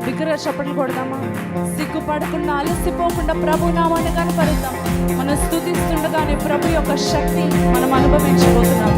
బిగ్గరగా చప్పట్లు కొడదామా? సిగ్గుపడకుండా ఆలస్యపోకుండా ప్రభు నామాన్ని కనపరుద్దాం. మనం స్తుతిస్తుండగానే ప్రభు యొక్క శక్తి మనం అనుభవించబోతున్నాం.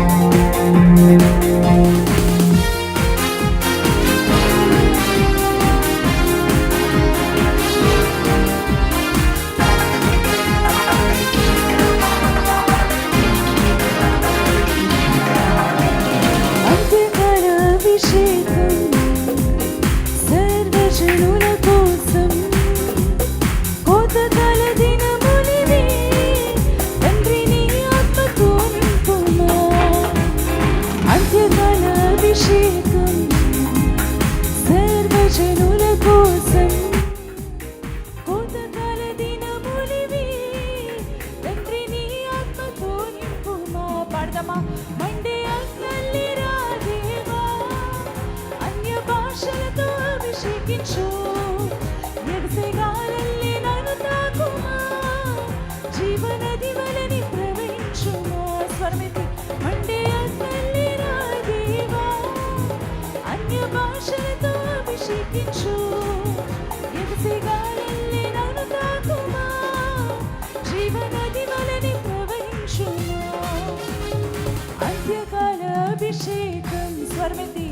అభిషేకం స్వర్మితి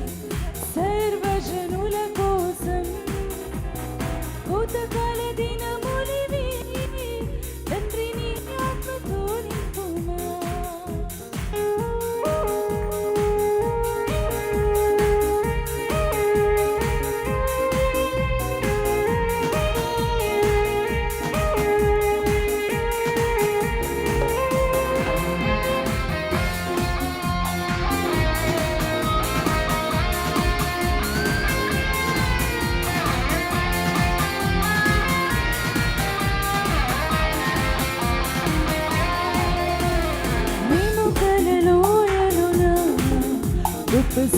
సర్వజనుల కోసం కోతకాల దినములివి తండ్రి నీ ఆత్మతో నింపుమా.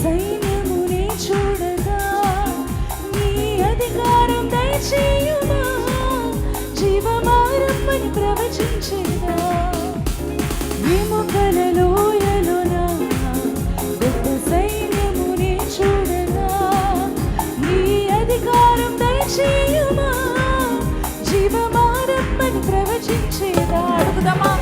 సైన్యమునే చూడగా నీ అధికారం దయచేయుమా. జీవమారమ్మని ప్రవచించేదా విముఖల లోయలోన గొప్ప సైన్యమునే చూడగా నీ అధికారం దయచేయుమా. జీవమారమ్మని ప్రవచించేదా. అడుగుదామా?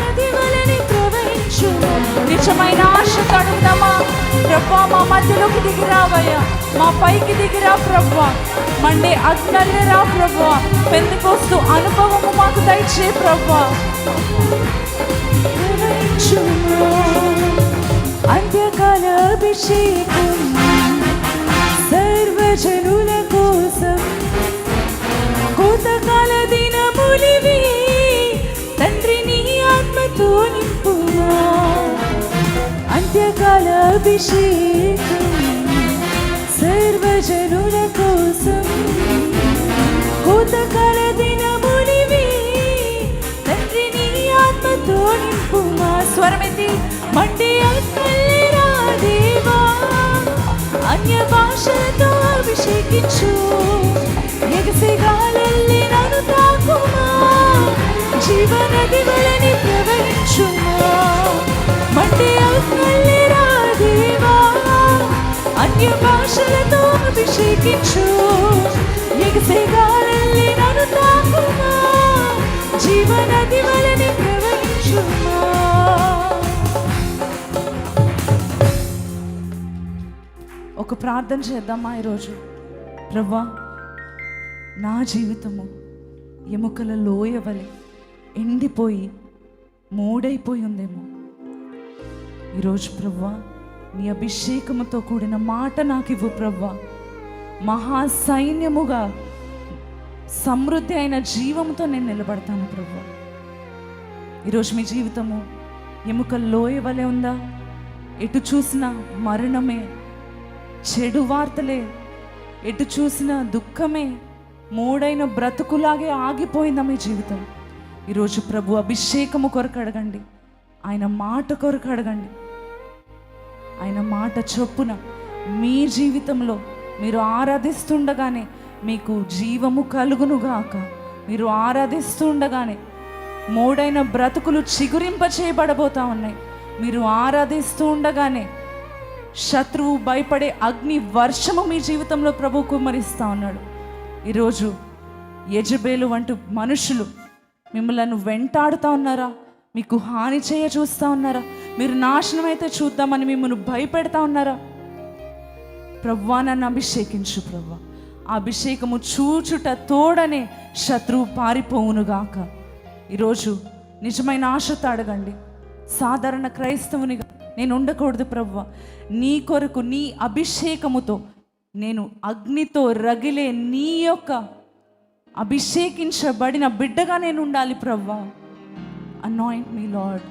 నది వలె ప్రవహించుము. నిజమైన ఆశతో అడుగుదామా? ప్రభా మా మధ్యలోకి దిగిరావయ్యా, మా పైకి దిగిరా ప్రభా, మండే అగ్నల్లే రా ప్రభా, పెంతెకోస్తు అనుభవము మాకు దయచే ప్రభా. అంత్యకాల అభిషేకం సర్వజనుల కోసం, కోతకాల దినములివి తండ్రి నీ ఆత్మతో నింపుమా. అంత్యకాల అభిషేకం సర్వజనుల కోసం, కోతకాల దినములివి తండ్రి నీ ఆత్మతో నింపుమా. స్వరమెత్తి మండే అగ్నల్లే రా దేవా, అన్య భాషలతో అభిషేకించు. ఎగసే గాలల్లే నన్ను తాకుమా, జీవనది వలె ప్రవహించుమా. మండే అగ్నల్లే రా దేవా, అన్య భాషలతో అభిషేకించు. ఎగసే గాలల్లే నన్ను తాకుమా, జీవనది వలె ప్రవహించుమా. ఒక ప్రార్థన చేద్దామా ఈరోజు? ప్రభా, నా జీవితము ఎముకల లోయ వలె ఎండిపోయి మూడైపోయి ఉందేమో. ఈరోజు ప్రభా, నీ అభిషేకముతో కూడిన మాట నాకు ఇవ్వు ప్రభా. మహా సైన్యముగా సమృద్ధి అయిన జీవముతో నేను నిలబడతాను ప్రభా. ఈరోజు మీ జీవితము ఎముకల లోయ వలె ఉందా? ఎటు చూసినా మరణమే, చెడు వార్తలే, ఎటు చూసిన దుఃఖమే, మూడైన బ్రతుకులాగే ఆగిపోయిందా మీ జీవితం? ఈరోజు ప్రభు అభిషేకము కొరకు అడగండి, ఆయన మాట కొరకు అడగండి. ఆయన మాట చొప్పున మీ జీవితంలో మీరు ఆరాధిస్తుండగానే మీకు జీవము కలుగునుగాక. మీరు ఆరాధిస్తుండగానే మూడైన బ్రతుకులు చిగురింప చేయబడబోతా ఉన్నాయి. మీరు ఆరాధిస్తూ ఉండగానే శత్రువు భయపడే అగ్ని వర్షము మీ జీవితంలో ప్రభు కుమ్మరిస్తూ ఉన్నాడు. ఈరోజు యెజబేలు వంటి మనుషులు మిమ్మల్ని వెంటాడుతూ ఉన్నారా? మీకు హాని చేయ చూస్తూ ఉన్నారా? మీరు నాశనం అయితే చూద్దామని మిమ్మల్ని భయపెడతా ఉన్నారా? ప్రభువా, నన్ను అభిషేకించు ప్రభువా. ఆ అభిషేకము చూచుట తోడనే శత్రువు పారిపోవునుగాక. ఈరోజు నిజమైన ఆశతో అడగండి. సాధారణ క్రైస్తవునిగా నేను ఉండకూడదు ప్రభువా, నీ కొరకు నీ అభిషేకముతో నేను అగ్నితో రగిలే నీ యొక్క అభిషేకించబడిన బిడ్డగా నేను ఉండాలి ప్రభువా. Anoint me lord.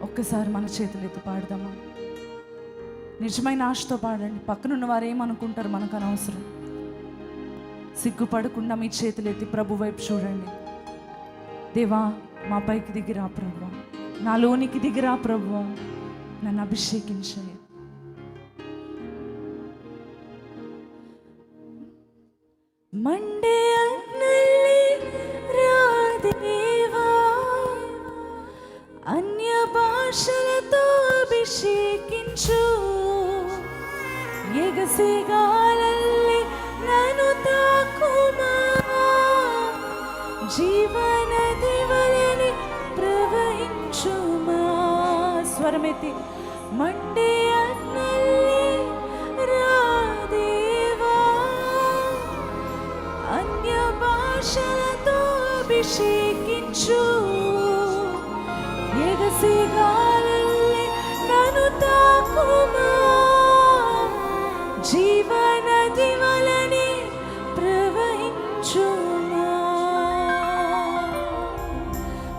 ఒక్కసారి మన చేతులు ఎత్తి పాడదామా? నిజమైన ఆశతో పాడండి. పక్కనున్న వారు ఏమనుకుంటారు మనకు అనవసరం. సిగ్గుపడకుండా మీ చేతులు ఎత్తి ప్రభు వైపు చూడండి. దేవా, మా పైకి దిగిరా ప్రభువా, నాలోనికి దిగిరా ప్రభువా, నన్ను అభిషేకించాయి. మండే అగ్నల్లే రా దేవా, అన్య భాషలతో అభిషేకించు. ఎగసే గాలల్లే నన్ను తాకుమా, జీవనది వలె ప్రవహించుమా. స్వరమెత్తి మండే అగ్నల్లే రా దేవా, అన్య భాషలతో అభిషేకించు. ఎగసే గాలల్లే నన్ను తాకుమా, జీవనది వలె ప్రవహించుమా.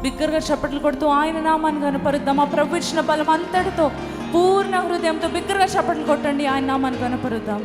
బిగ్గరగా చప్పట్లు కొడుతూ ఆయన నామాన్ని కనపరుద్దాం. ఆ ప్రభు ఇచ్చిన బలం అంతటితో పూర్ణ హృదయంతో బిగ్గరగా చప్పట్లు కొట్టండి. ఆయన నామాన్ని కనపరుద్దాం.